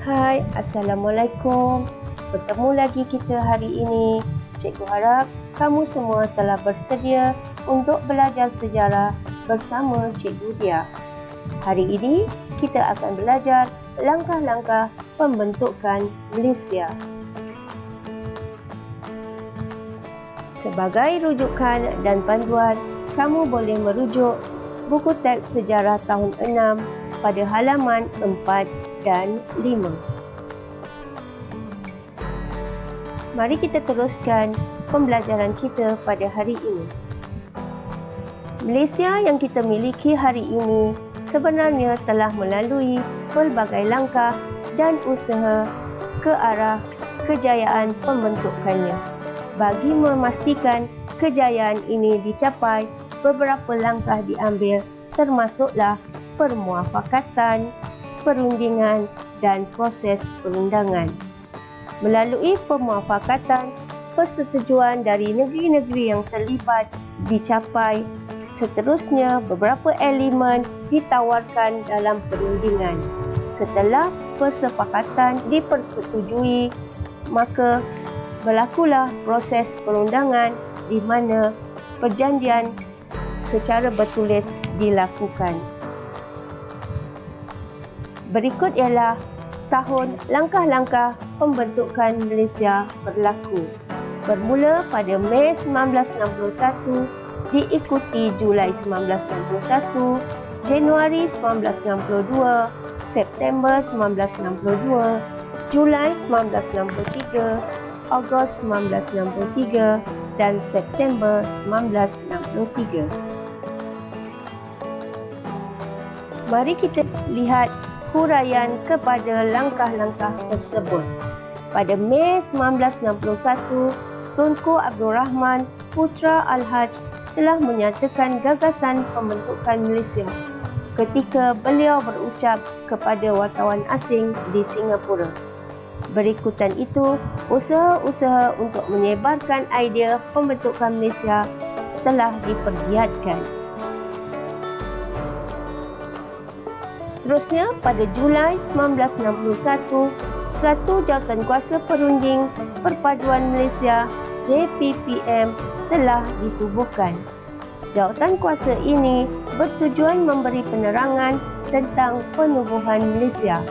Hai, Assalamualaikum. Bertemu lagi kita hari ini. Cikgu harap kamu semua telah bersedia untuk belajar sejarah bersama Cikgu Dia. Hari ini kita akan belajar langkah-langkah pembentukan Malaysia. Sebagai rujukan dan panduan, kamu boleh merujuk buku teks sejarah tahun 6 pada halaman 4 dan 5. Mari kita teruskan pembelajaran kita pada hari ini. Malaysia yang kita miliki hari ini sebenarnya telah melalui pelbagai langkah dan usaha ke arah kejayaan pembentukannya. Bagi memastikan kejayaan ini dicapai, beberapa langkah diambil, termasuklah permuafakatan, perundingan dan proses perundangan. Melalui permuafakatan, persetujuan dari negeri-negeri yang terlibat dicapai. Seterusnya, beberapa elemen ditawarkan dalam perundingan. Setelah persepakatan dipersetujui, maka berlakulah proses perundangan di mana perjanjian secara bertulis dilakukan. Berikut ialah tahun langkah-langkah pembentukan Malaysia berlaku. Bermula pada Mei 1961, diikuti Julai 1961, Januari 1962, September 1962, Julai 1963, Ogos 1963 dan September 1963. Mari kita lihat huraian kepada langkah-langkah tersebut. Pada Mei 1961, Tunku Abdul Rahman, putra Al-Haj, telah menyatakan gagasan pembentukan Malaysia ketika beliau berucap kepada wartawan asing di Singapura. Berikutan itu, usaha-usaha untuk menyebarkan idea pembentukan Malaysia telah dipergiatkan. Seterusnya, pada Julai 1961, satu jawatankuasa perunding Perpaduan Malaysia JPPM telah ditubuhkan. Jawatankuasa ini bertujuan memberi penerangan tentang penubuhan Malaysia.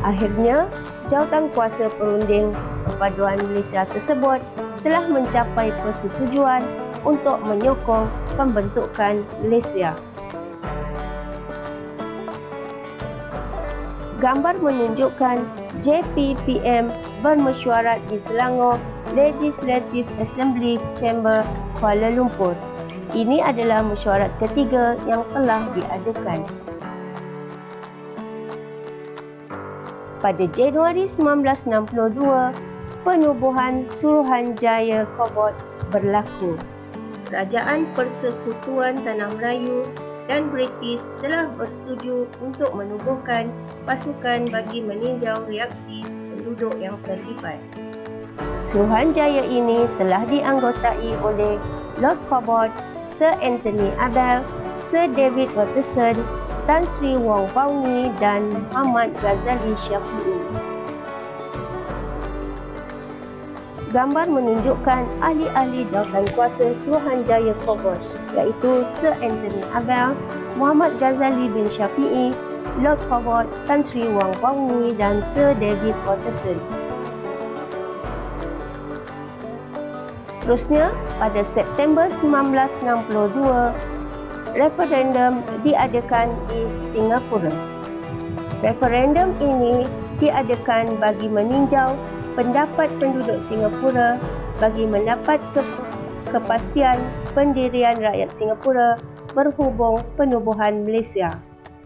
Akhirnya, jawatankuasa perunding Perpaduan Malaysia tersebut telah mencapai persetujuan untuk menyokong pembentukan Malaysia. Gambar menunjukkan JPPM bermesyuarat di Selangor Legislative Assembly Chamber, Kuala Lumpur. Ini adalah mesyuarat ketiga yang telah diadakan. Pada Januari 1962, penubuhan Suruhanjaya Kobot berlaku. Kerajaan Persekutuan Tanah Melayu dan British telah bersetuju untuk menubuhkan pasukan bagi meninjau reaksi penduduk yang terlibat. Suruhanjaya ini telah dianggotai oleh Lord Kobot, Sir Anthony Abel, Sir David Watterson, Tan Sri Wong Pauni dan Muhammad Ghazali Syafi'i. Gambar menunjukkan ahli-ahli jawatankuasa Suruhanjaya Kobot, iaitu Sir Anthony Abel, Muhammad Ghazali bin Syafi'i, Lord Kobot, Tan Sri Wong Pauni dan Sir David Watterson. Seterusnya, pada September 1962, referendum diadakan di Singapura. Referendum ini diadakan bagi meninjau pendapat penduduk Singapura bagi mendapat kepastian pendirian rakyat Singapura berhubung penubuhan Malaysia.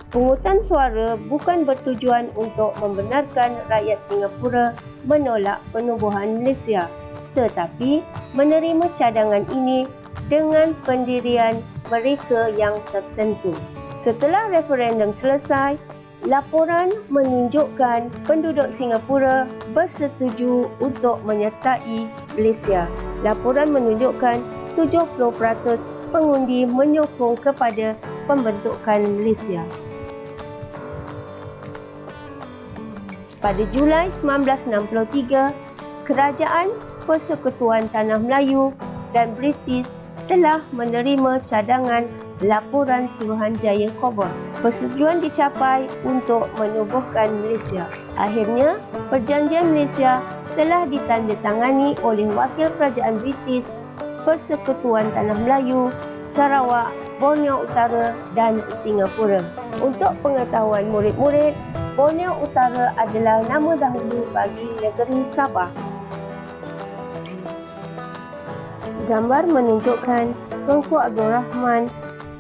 Pungutan suara bukan bertujuan untuk membenarkan rakyat Singapura menolak penubuhan Malaysia, tetapi menerima cadangan ini dengan pendirian mereka yang tertentu. Setelah referendum selesai, laporan menunjukkan penduduk Singapura bersetuju untuk menyertai Malaysia. Laporan menunjukkan 70% pengundi menyokong kepada pembentukan Malaysia. Pada Julai 1963, Kerajaan Persekutuan Tanah Melayu dan British telah menerima cadangan laporan Suruhanjaya Kobot. Persetujuan dicapai untuk menubuhkan Malaysia. Akhirnya, Perjanjian Malaysia telah ditandatangani oleh Wakil Kerajaan British, Persekutuan Tanah Melayu, Sarawak, Borneo Utara dan Singapura. Untuk pengetahuan murid-murid, Borneo Utara adalah nama dahulu bagi negeri Sabah. Gambar menunjukkan Tunku Abdul Rahman,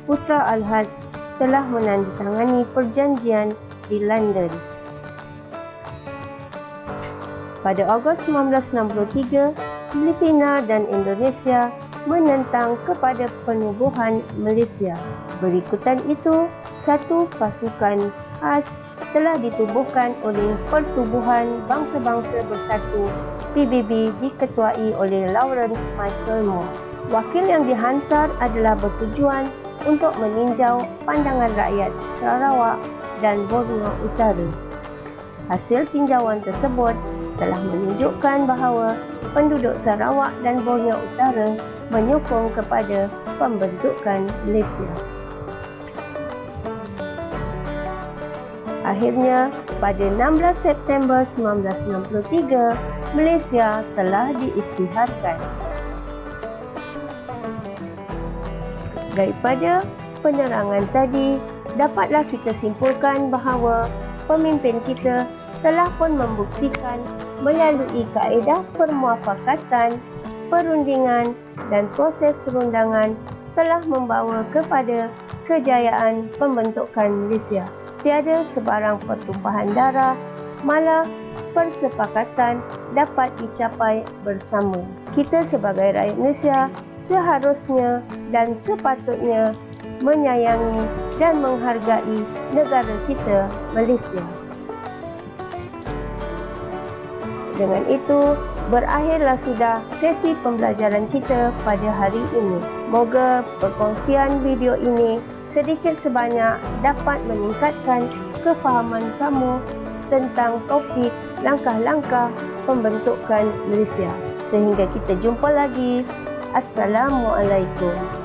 Putra Al-Haj, telah menandatangani perjanjian di London. Pada Ogos 1963, Filipina dan Indonesia menentang kepada penubuhan Malaysia. Berikutan itu, satu pasukan khas telah ditubuhkan oleh Pertubuhan Bangsa-Bangsa Bersatu PBB diketuai oleh Lawrence Michael Moore. Wakil yang dihantar adalah bertujuan untuk meninjau pandangan rakyat Sarawak dan Borneo Utara. Hasil tinjauan tersebut telah menunjukkan bahawa penduduk Sarawak dan Borneo Utara menyokong kepada pembentukan Malaysia. Akhirnya, pada 16 September 1963, Malaysia telah diisytiharkan. Daripada penerangan tadi, dapatlah kita simpulkan bahawa pemimpin kita telah pun membuktikan melalui kaedah permuafakatan, perundingan dan proses perundangan telah membawa kepada kejayaan pembentukan Malaysia. Tiada sebarang pertumpahan darah, malah persepakatan dapat dicapai bersama. Kita sebagai rakyat Malaysia seharusnya dan sepatutnya menyayangi dan menghargai negara kita, Malaysia. Dengan itu, berakhirlah sudah sesi pembelajaran kita pada hari ini. Moga perkongsian video ini sedikit sebanyak dapat meningkatkan kefahaman kamu tentang topik langkah-langkah pembentukan Malaysia. Sehingga kita jumpa lagi. Assalamualaikum.